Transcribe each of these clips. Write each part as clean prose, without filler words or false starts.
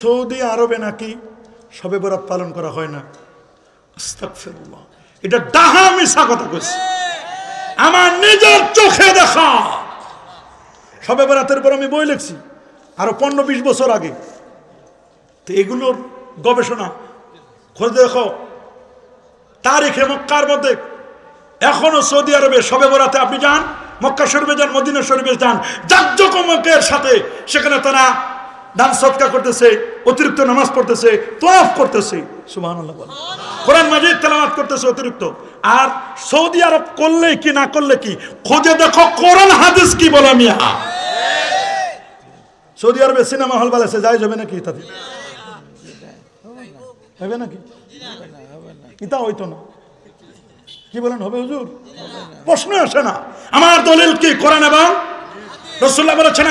Saudi আরবে নাকি শবে বরাত পালন করা হয় না। আস্তাগফিরুল্লাহ, এটা ডাহা মিছা কথা কইছে। আমার নিজের চোখে দেখা শবে বরাতের পর আমি বই লিখছি আরো 15-20 বছর আগে। তো এগুলোর গবেষণা খোঁজ দেখো, তারিখে মক্কার মধ্যে এখনো সৌদি আরবে শবে বরাতে আপনি যান, মক্কা শরীফে যান, মদিনা শরীফে যান, জাঁকজমকের সাথে সেখানে তারা দান সদকা করতেছে, অতিরিক্ত নামাজ পড়তেছে, তওয়াফ করতেছে, সুবহানাল্লাহ বলেন, কোরআন মাজিদ তেলাওয়াত করতেছে অতিরিক্ত। আর সৌদি আরব করলে কি না করলে কি, খোঁজে দেখো কোরআন হাদিস কি বলে মিয়া। সৌদি আরবে সিনেমা হল বানাইছে, জায়েজ হবে নাকি? তাতে হবে নাকি? এটা হইতো না। কি বলেন, হবে হুজুর? প্রশ্ন আসে না। আমার দলিল কি? কোরআন এবং রাসূলুল্লাহ বলেছেন,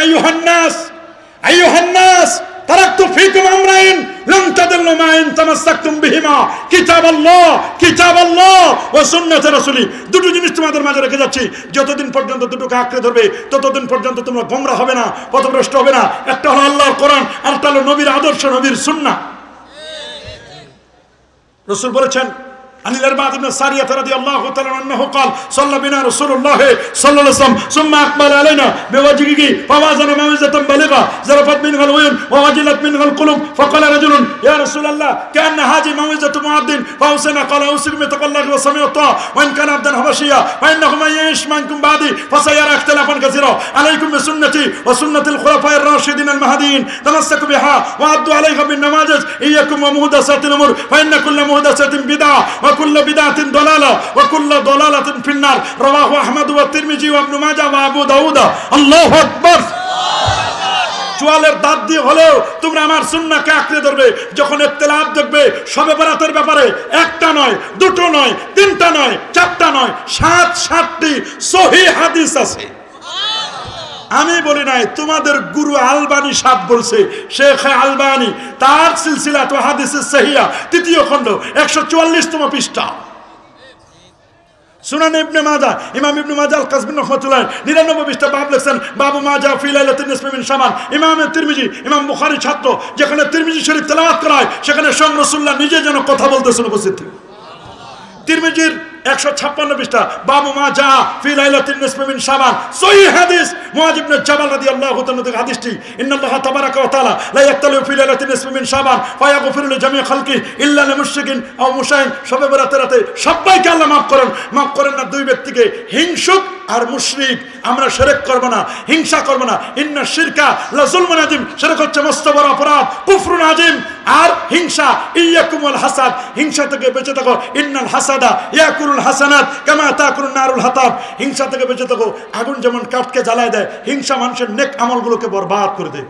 আইয়ুহান নাস তারাকতু ফীকুম আমরাইন লাম তাদিল্লু মা ইন তামাসসাকতুম বিহিমা কিতাবাল্লাহ ওয়া সুন্নাতে রাসূলি। দুটো জিনিস তোমাদের মাঝে রেখে যাচ্ছি, যতদিন পর্যন্ত দুটোকে আঁকড়ে ধরবে ততদিন পর্যন্ত তোমরা গোমরাহ হবে না, পথভ্রষ্ট হবে না। একটা হলো আল্লাহর কোরআন, আর একটা হলো নবীর আদর্শ, নবীর সুন্নাহ। রাসূল বলেছেন, عن الأربعة بن السارية رضي الله تعالى عنه قال صلى بنا رسول الله صلى الله عليه وسلم ثم أقبل علينا بوجهه فوازن موعظة بليغة ذرفت منها العيون ووجلت منها القلوب فقال رجل يا رسول الله كأن هذه موعظة مؤذن فأوصينا قال أوصيكم بتقوى الله والسمع والطاعة وإن كان عبدا حبشيا فإنه من يعش منكم بعدي فسيرى اختلافا كثيرا عليكم بسنتي وسنة الخلفاء الراشدين المهديين تمسكوا بها وعضوا عليها بالنواجذ إياكم ومحدثات الأمور فإن كل محدثة بدعة وكل بدعة ضلالة وكل ضلالة في النار رواه أحمد والترمذي وابن ماجه وأبو داود الله أكبر। চুয়ালের দাঁত দিয়ে হলেও তোমরা আমার সুন্নাহকে আঁকড়ে ধরবে। যখন ইখতিলাফ দেখবে শবে বরাতের ব্যাপারে, একটা নয়, দুটো নয়, তিনটা নয়, চারটা নয়, 7-7টি সহিহ হাদিস আছে। আমি বলি নাই, তোমাদের গুরু আলবানী সাহেব বলছে, শেখ আলবানী, তার সিলসিলাত হাদিসে সহিহা 3য় খণ্ড 144তম পৃষ্ঠা। সুনান ইবনে মাজাহ, ইমাম ইবনে মাজাহ আল কাসবি রাহমাতুল্লাহ 99 পৃষ্ঠা বাব লিখছেন, বাবু মাজাহ ফি লাইলাতিন নিসফি মিন শাবান। ইমাম তিরমিজি, ইমাম বুখারী ছাত্র, যেখানে তিরমিজি শরীফ তেলাওয়াত করা হয় সেখানে স্বয়ং রাসূলুল্লাহ নিজে যেন কথা বলতেছেন উপস্থিত থেকে। তিরমিজির 156 পৃষ্ঠা বাবু মাজাহ ফি লাইলাতিন নিসফি মিন শাবান, সহিহ হাদিস মুআয ইবনে জাবাল রাদিয়াল্লাহু তাআলা থেকে হাদিসটি, ইন্নাল্লাহা তাবারাকা ওয়া তাআলা লা ইয়াক্তালিউ ফি লাইলাতিন নিসফি মিন শাবান ফায়াগফিরু লিজামিই খালকি ইল্লা লিলমুশরিকিন আও মুশাইন। শবে বরাতের রাতে সবাইকে আল্লাহ মাফ করেন না, দুই ব্যক্তিকে, হিংসুক আর মুশরিক। আমরা শিরক করব না, হিংসা করব না। ইন্না শিরকা লা যুলমুন আযীম, শিরক হচ্ছে মস্ত বড় অপরাধ, কুফরুন আযীম। আর হিংসা, ইয়াকুমুল হাসাদ, হিংসা থেকে বেঁচে থাকো। ইন্নাল হাসাদা ইয়াকুলুল হাসানাত কামা তাকুলুন নারুল হাতাব, হিংসা থেকে বেঁচে থাকো। আগুন যেমন কাঠকে জ্বালায় দেয়, হিংসা মানুষের নেক আমলগুলোকে বরবাদ করে দেয়।